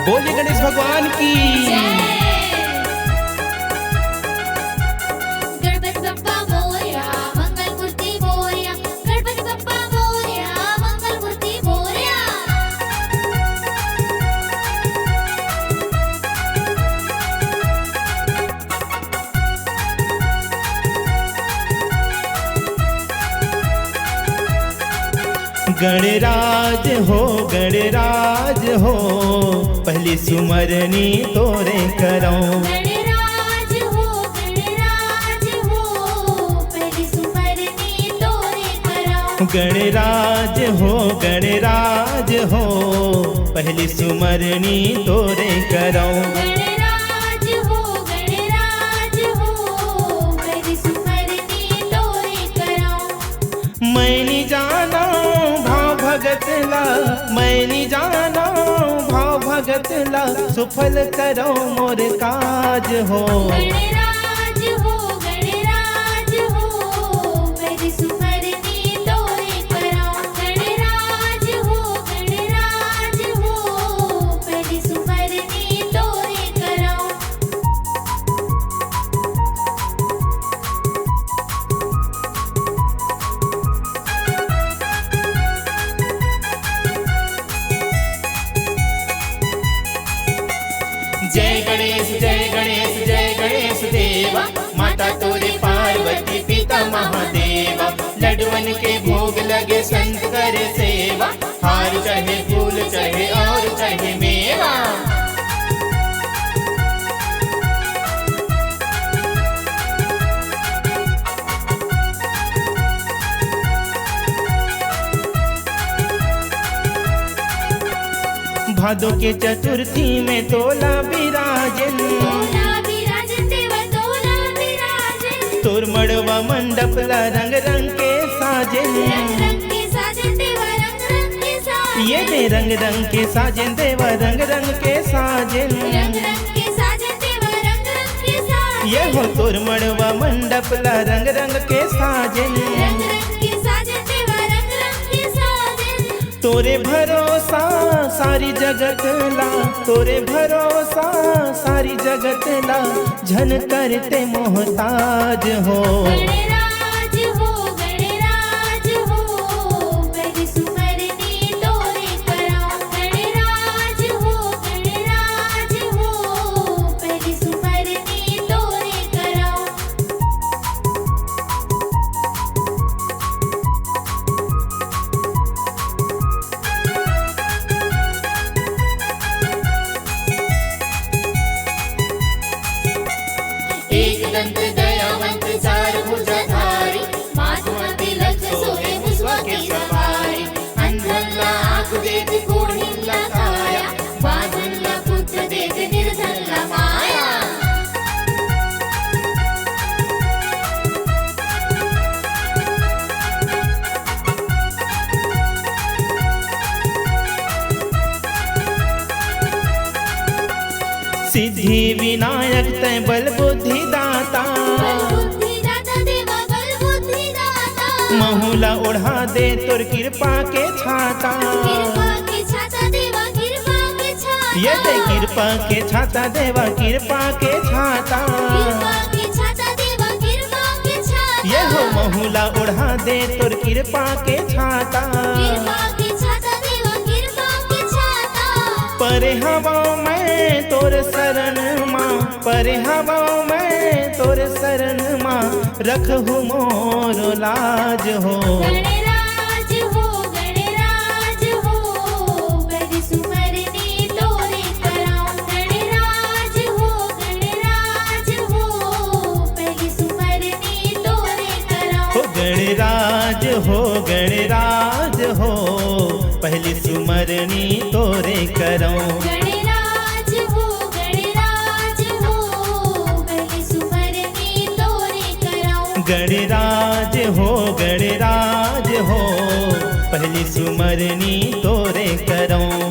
बोलिए गणेश भगवान की। गणपति बप्पा मोरया मंगल मूर्ति मोरया, गणपति बप्पा मोरया मंगल मूर्ति मोरया। गणराज हो पहली सुमरनी तोरे करऊं। गणराज हो पहली सुमरनी तोरे कराऊं। गणराज हो पहली सुमरनी तोरे करऊं। गणराज हो पहली सुमरनी तोरे कराऊं। मैनी जाना भाव भगतला, मैनी जाना भाव भगतला, सुफल करो मोर काज हो। गणराज हो पहली सुमरनी तोरे कराऊं। गणराज हो पहली सुमरनी तोरे कराऊं। जय गणेश जय गणेश जय गणेश देवा, माता तोरे पार्वती पिता महादेवा। लडवन के भोग लगे संत कर सेवा, हार चाहे फूल चाहे और चाहे मेवा। भादो के चतुर्थी में तोला विराजन, तोला विराजन देवा तोला विराजन। तोर मड़वा मंडप ला रंग रंग के साजन। रंग रंग के साजन देवा रंग रंग के साजन। ये दे रंग रंग के साजन देवा रंग रंग के साजन। रंग रंग के साजन देवा रंग रंग के साजन। ये हो तोर मड़वा मंडप ला रंग रंग के साजन। रंग रंग के साजन देवा रंग रंग के साजन। तोरे भरोसा सारी जगत ला, तोरे भरोसा सारी जगत ला, झन करते मोहताज हो। गणराज हो पहली सुमरनी तोरे कराऊं। गणराज हो पहली सुमरनी तोरे कराऊं। एक दंत दयावंत चार भुजाधारी, माधुमती लक्ष सोहे मुसवा की सवारी। अंधनला आँख देत कोढीला काया, बांधनला पुत्र देत निर्धनला माया। सिद्धि विनायक तय बल बुद्धि दाता, बल बुद्धि दाता देवा बल बुद्धि दाता। महुला ओढ़ा दे तोर कृपा के छाता। कृपा के छाता देवा कृपा के छाता। ये दे कृपा के छाता देवा कृपा के छाता। कृपा के छाता देवा कृपा के छाता। ये हो महुला ओढ़ा दे तोर कृपा के छाता। कृपा के छाता देवा कृपा के छाता। परे हवा में तोर शरण माँ, परे हवा में तोर शरण माँ, रखहु मोर लाज हो। गणराज हो पहली सुमरनी तोरे कराऊं। गणराज हो पहली सुमरनी तोरे कराऊं। गणराज हो पहली सुमरनी तोरे करऊं। गणराज हो पहली सुमरनी तोरे कराऊं। गणराज हो पहली सुमरनी तोरे करऊं।